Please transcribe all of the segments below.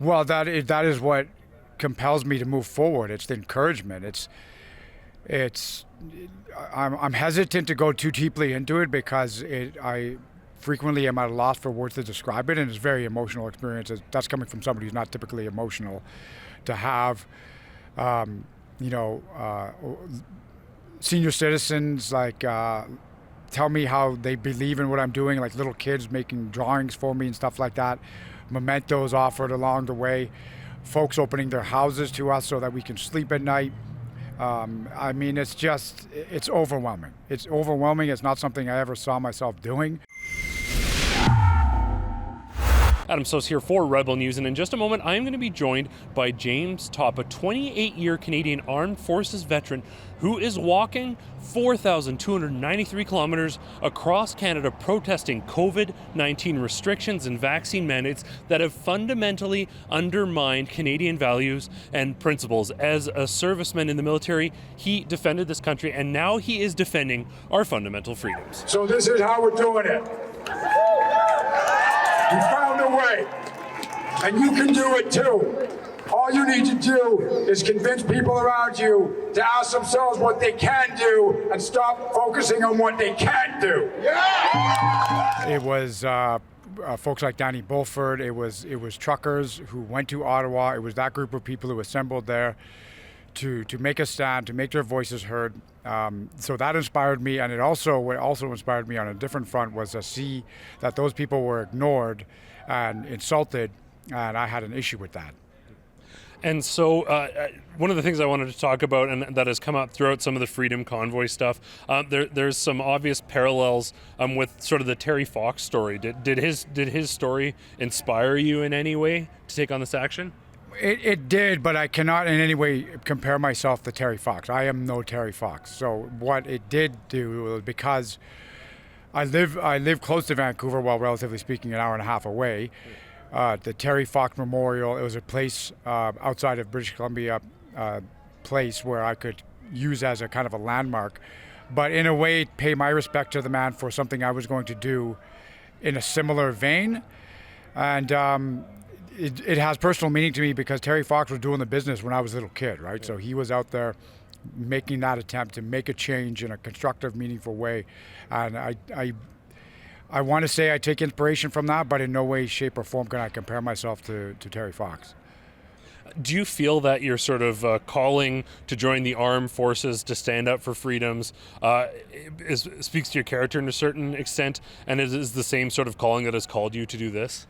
Well, that is what compels me to move forward. It's the encouragement. It's I'm hesitant to go too deeply into it because I frequently am at a loss for words to describe it, and it's a very emotional experience. That's coming from somebody who's not typically emotional. To have, um, you know, senior citizens tell me how they believe in what I'm doing, like little kids making drawings for me and stuff like that, mementos offered along the way, folks opening their houses to us so that we can sleep at night. I mean, it's overwhelming. It's overwhelming. It's not something I ever saw myself doing. Adam Soos here for Rebel News, and in just a moment I'm going to be joined by James Topp, a 28-year Canadian Armed Forces veteran who is walking 4,293 kilometers across Canada protesting COVID-19 restrictions and vaccine mandates that have fundamentally undermined Canadian values and principles. As a serviceman in the military, he defended this country, and now he is defending our fundamental freedoms. So this is how we're doing it. We found a way, and you can do it too. All you need to do is convince people around you to ask themselves what they can do and stop focusing on what they can't do. Yeah! It was folks like Danny Bulford. It was truckers who went to Ottawa. It was that group of people who assembled there to make a stand, to make their voices heard. So that inspired me, and what also inspired me on a different front was to see that those people were ignored and insulted, and I had an issue with that. And so one of the things I wanted to talk about, and that has come up throughout some of the Freedom Convoy stuff, there's some obvious parallels with sort of the Terry Fox story. Did his story inspire you in any way to take on this action? It did, but I cannot in any way compare myself to Terry Fox. I am no Terry Fox. So what it did do was, because I live close to Vancouver, well, relatively speaking, an hour and a half away. The Terry Fox Memorial, it was a place outside of British Columbia, place where I could use as a kind of a landmark, but in a way pay my respect to the man for something I was going to do in a similar vein. And it has personal meaning to me because Terry Fox was doing the business when I was a little kid, right? So he was out there making that attempt to make a change in a constructive, meaningful way. And I want to say I take inspiration from that, but in no way, shape, or form can I compare myself to Terry Fox. Do you feel that your sort of calling to join the armed forces to stand up for freedoms speaks to your character in a certain extent, and is the same sort of calling that has called you to do this?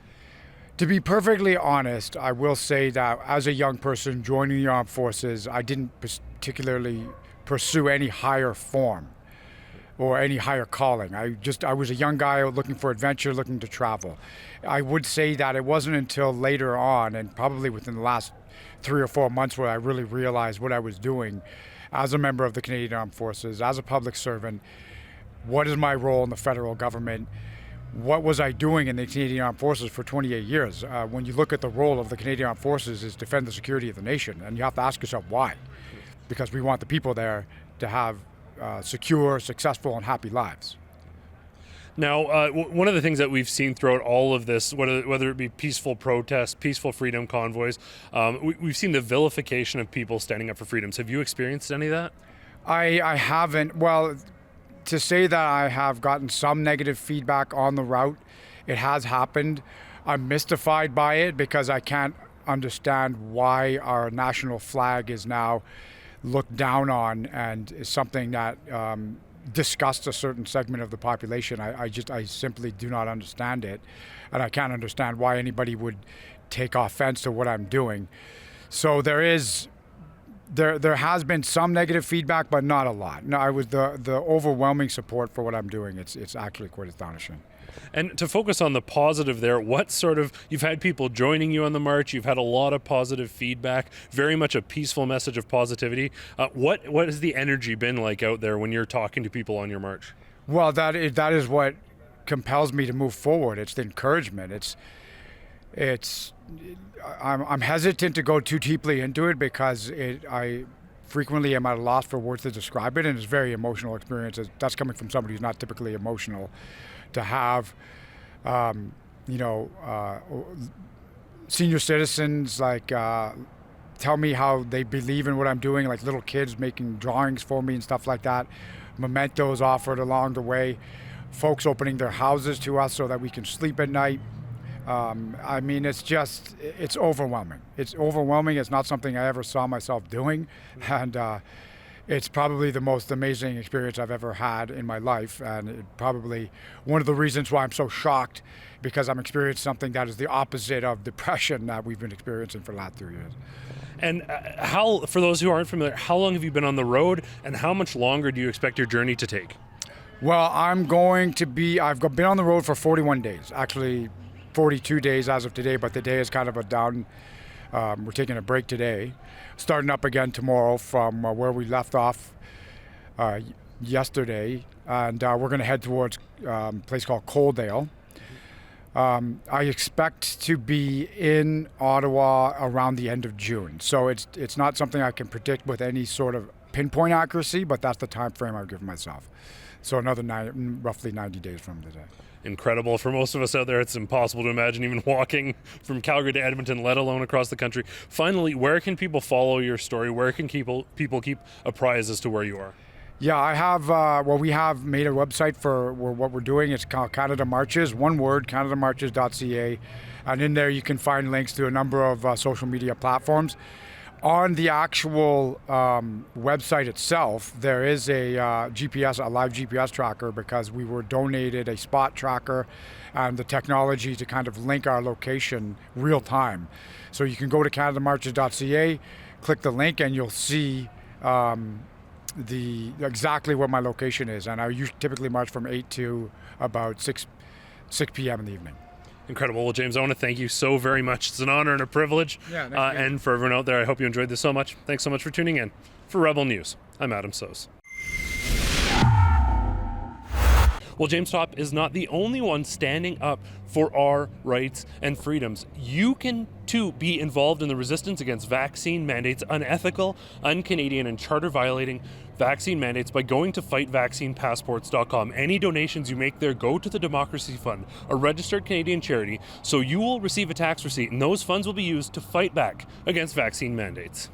To be perfectly honest, I will say that as a young person joining the armed forces, I didn't particularly pursue any higher form or any higher calling. I was a young guy looking for adventure, looking to travel. I would say that it wasn't until later on, and probably within the last 3 or 4 months, where I really realized what I was doing as a member of the Canadian Armed Forces, as a public servant. What is my role in the federal government? What was I doing in the Canadian Armed Forces for 28 years? When you look at the role of the Canadian Armed Forces is defend the security of the nation, and you have to ask yourself why. Because we want the people there to have secure, successful, and happy lives. Now, one of the things that we've seen throughout all of this, whether it be peaceful protests, peaceful freedom convoys, we've seen the vilification of people standing up for freedoms. Have you experienced any of that? I haven't. Well, to say that I have gotten some negative feedback on the route, it has happened. I'm mystified by it because I can't understand why our national flag is now looked down on and is something that disgusts a certain segment of the population. I simply do not understand it, and I can't understand why anybody would take offense to what I'm doing. So there has been some negative feedback, but not a lot. No, I was the overwhelming support for what I'm doing. It's actually quite astonishing. And to focus on the positive there, you've had people joining you on the march, you've had a lot of positive feedback, very much a peaceful message of positivity. What has the energy been like out there when you're talking to people on your march? Well, that is what compels me to move forward. It's the encouragement. I'm hesitant to go too deeply into it because I frequently am at a loss for words to describe it, and it's a very emotional experience. That's coming from somebody who's not typically emotional. To have, senior citizens tell me how they believe in what I'm doing, like little kids making drawings for me and stuff like that. Mementos offered along the way. Folks opening their houses to us so that we can sleep at night. I mean, it's overwhelming. It's overwhelming. It's not something I ever saw myself doing. And it's probably the most amazing experience I've ever had in my life. And it probably one of the reasons why I'm so shocked, because I'm experiencing something that is the opposite of depression that we've been experiencing for the last 3 years. And how, for those who aren't familiar, how long have you been on the road, and how much longer do you expect your journey to take? Well, I've been on the road for 41 days, actually 42 days as of today, but today is kind of a down, we're taking a break today, starting up again tomorrow from where we left off yesterday, and we're going to head towards a place called Coaldale. I expect to be in Ottawa around the end of June. So it's not something I can predict with any sort of pinpoint accuracy, but that's the time frame I've given myself. So another roughly 90 days from today. Incredible. For most of us out there, it's impossible to imagine even walking from Calgary to Edmonton, let alone across the country. Finally, where can people follow your story? Where can people keep apprised as to where you are? Yeah, I have, we have made a website for what we're doing. It's called Canada Marches, one word, canadamarches.ca. And in there you can find links to a number of social media platforms. On the actual website itself, there is a GPS, a live GPS tracker, because we were donated a spot tracker and the technology to kind of link our location real time. So you can go to canadamarches.ca, click the link, and you'll see exactly where my location is, and I typically march from 8 to about 6 p.m. in the evening. Incredible. Well, James, I want to thank you so very much. It's an honor and a privilege. Yeah, and for everyone out there, I hope you enjoyed this so much. Thanks so much for tuning in. For Rebel News, I'm Adam Soos. Well, James Topp is not the only one standing up for our rights and freedoms. You can, too, be involved in the resistance against vaccine mandates, unethical, un-Canadian, and charter-violating vaccine mandates by going to fightvaccinepassports.com. Any donations you make there go to the Democracy Fund, a registered Canadian charity, so you will receive a tax receipt, and those funds will be used to fight back against vaccine mandates.